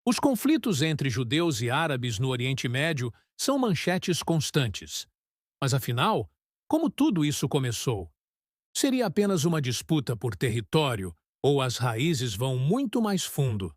Os conflitos entre judeus e árabes no Oriente Médio são manchetes constantes. Mas afinal, como tudo isso começou? Seria apenas uma disputa por território ou as raízes vão muito mais fundo?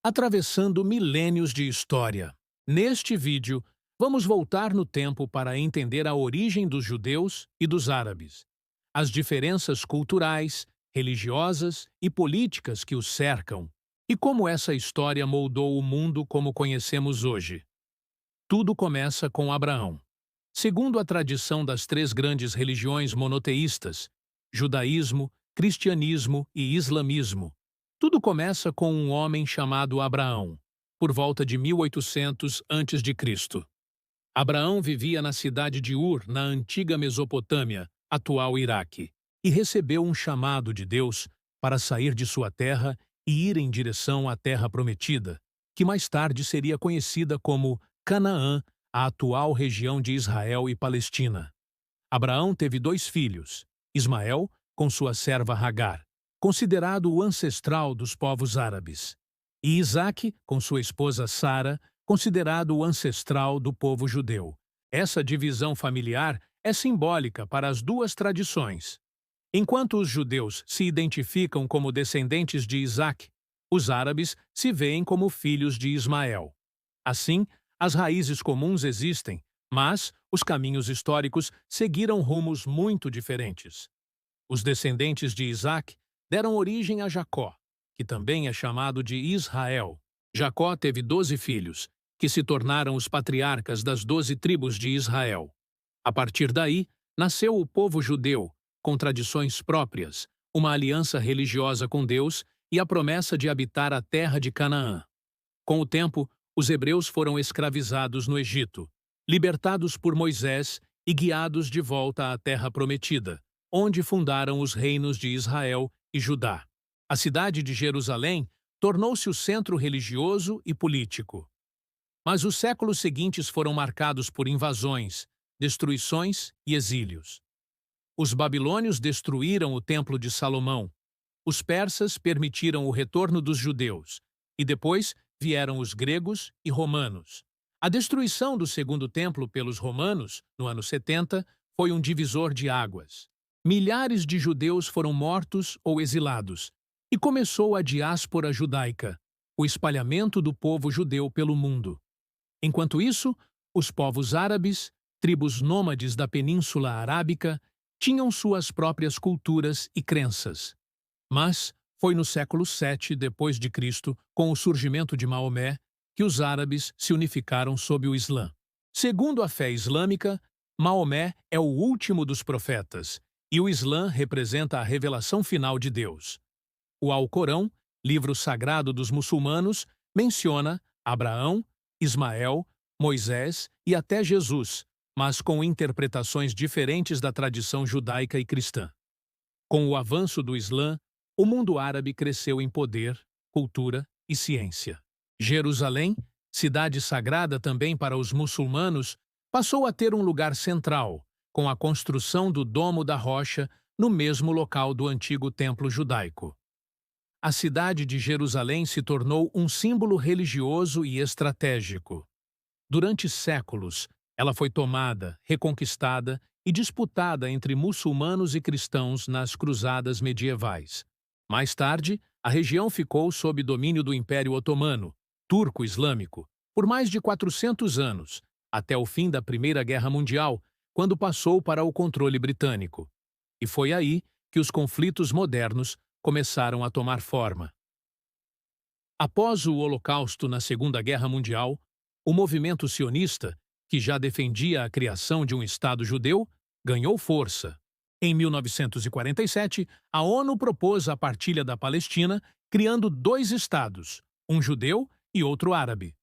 Atravessando milênios de história. Neste vídeo, vamos voltar no tempo para entender a origem dos judeus e dos árabes, as diferenças culturais, religiosas e políticas que os cercam, e como essa história moldou o mundo como conhecemos hoje. Tudo começa com Abraão. Segundo a tradição das três grandes religiões monoteístas, judaísmo, cristianismo e islamismo, tudo começa com um homem chamado Abraão, por volta de 1800 a.C. Abraão vivia na cidade de Ur, na antiga Mesopotâmia, atual Iraque, e recebeu um chamado de Deus para sair de sua terra e ir em direção à terra prometida, que mais tarde seria conhecida como Canaã, a atual região de Israel e Palestina. Abraão teve dois filhos, Ismael, com sua serva Hagar, considerado o ancestral dos povos árabes, e Isaque, com sua esposa Sara, considerado o ancestral do povo judeu. Essa divisão familiar é simbólica para as duas tradições. Enquanto os judeus se identificam como descendentes de Isaque, os árabes se veem como filhos de Ismael. Assim, as raízes comuns existem, mas os caminhos históricos seguiram rumos muito diferentes. Os descendentes de Isaque deram origem a Jacó, que também é chamado de Israel. Jacó teve 12 filhos, que se tornaram os patriarcas das 12 tribos de Israel. A partir daí, nasceu o povo judeu, com tradições próprias, uma aliança religiosa com Deus e a promessa de habitar a terra de Canaã. Com o tempo, os hebreus foram escravizados no Egito, libertados por Moisés e guiados de volta à terra prometida, onde fundaram os reinos de Israel e Judá. A cidade de Jerusalém tornou-se o centro religioso e político. Mas os séculos seguintes foram marcados por invasões, destruições e exílios. Os babilônios destruíram o Templo de Salomão. Os persas permitiram o retorno dos judeus. E depois vieram os gregos e romanos. A destruição do Segundo Templo pelos romanos, no ano 70, foi um divisor de águas. Milhares de judeus foram mortos ou exilados, e começou a diáspora judaica, o espalhamento do povo judeu pelo mundo. Enquanto isso, os povos árabes, tribos nômades da Península Arábica, tinham suas próprias culturas e crenças. Mas foi no século VII depois de Cristo, com o surgimento de Maomé, que os árabes se unificaram sob o Islã. Segundo a fé islâmica, Maomé é o último dos profetas, e o Islã representa a revelação final de Deus. O Alcorão, livro sagrado dos muçulmanos, menciona Abraão, Ismael, Moisés e até Jesus, mas com interpretações diferentes da tradição judaica e cristã. Com o avanço do Islã, o mundo árabe cresceu em poder, cultura e ciência. Jerusalém, cidade sagrada também para os muçulmanos, passou a ter um lugar central, com a construção do Domo da Rocha no mesmo local do antigo templo judaico. A cidade de Jerusalém se tornou um símbolo religioso e estratégico. Durante séculos, ela foi tomada, reconquistada e disputada entre muçulmanos e cristãos nas cruzadas medievais. Mais tarde, a região ficou sob domínio do Império Otomano, turco-islâmico, por mais de 400 anos, até o fim da Primeira Guerra Mundial, quando passou para o controle britânico. E foi aí que os conflitos modernos começaram a tomar forma. Após o Holocausto na Segunda Guerra Mundial, o movimento sionista, que já defendia a criação de um Estado judeu, ganhou força. Em 1947, a ONU propôs a partilha da Palestina, criando dois estados, um judeu e outro árabe.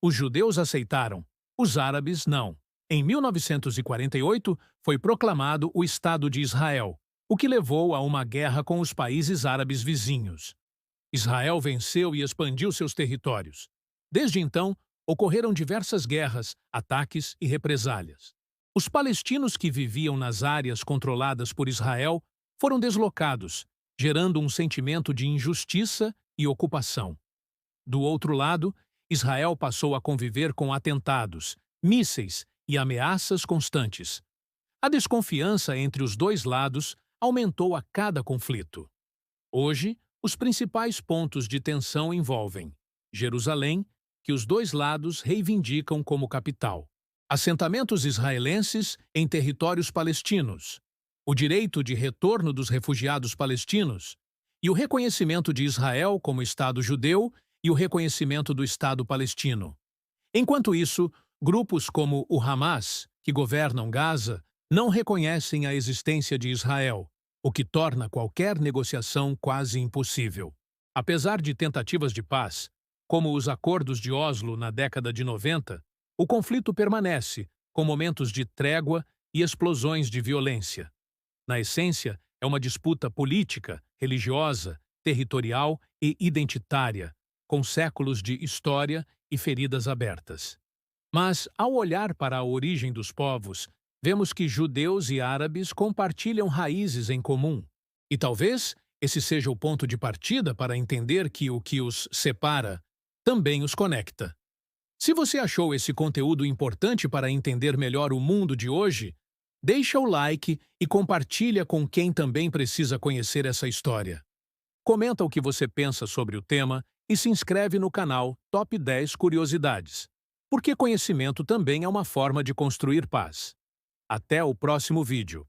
Os judeus aceitaram, os árabes não. Em 1948, foi proclamado o Estado de Israel, o que levou a uma guerra com os países árabes vizinhos. Israel venceu e expandiu seus territórios. Desde então, ocorreram diversas guerras, ataques e represálias. Os palestinos que viviam nas áreas controladas por Israel foram deslocados, gerando um sentimento de injustiça e ocupação. Do outro lado, Israel passou a conviver com atentados, mísseis e ameaças constantes. A desconfiança entre os dois lados aumentou a cada conflito. Hoje, os principais pontos de tensão envolvem Jerusalém, que os dois lados reivindicam como capital, assentamentos israelenses em territórios palestinos, o direito de retorno dos refugiados palestinos e o reconhecimento de Israel como Estado judeu e o reconhecimento do Estado palestino. Enquanto isso, grupos como o Hamas, que governam Gaza, não reconhecem a existência de Israel, o que torna qualquer negociação quase impossível. Apesar de tentativas de paz, como os acordos de Oslo na década de 90, o conflito permanece, com momentos de trégua e explosões de violência. Na essência, é uma disputa política, religiosa, territorial e identitária, com séculos de história e feridas abertas. Mas, ao olhar para a origem dos povos, vemos que judeus e árabes compartilham raízes em comum. E talvez esse seja o ponto de partida para entender que o que os separa também os conecta. Se você achou esse conteúdo importante para entender melhor o mundo de hoje, deixa o like e compartilha com quem também precisa conhecer essa história. Comenta o que você pensa sobre o tema e se inscreve no canal Top 10 Curiosidades, porque conhecimento também é uma forma de construir paz. Até o próximo vídeo.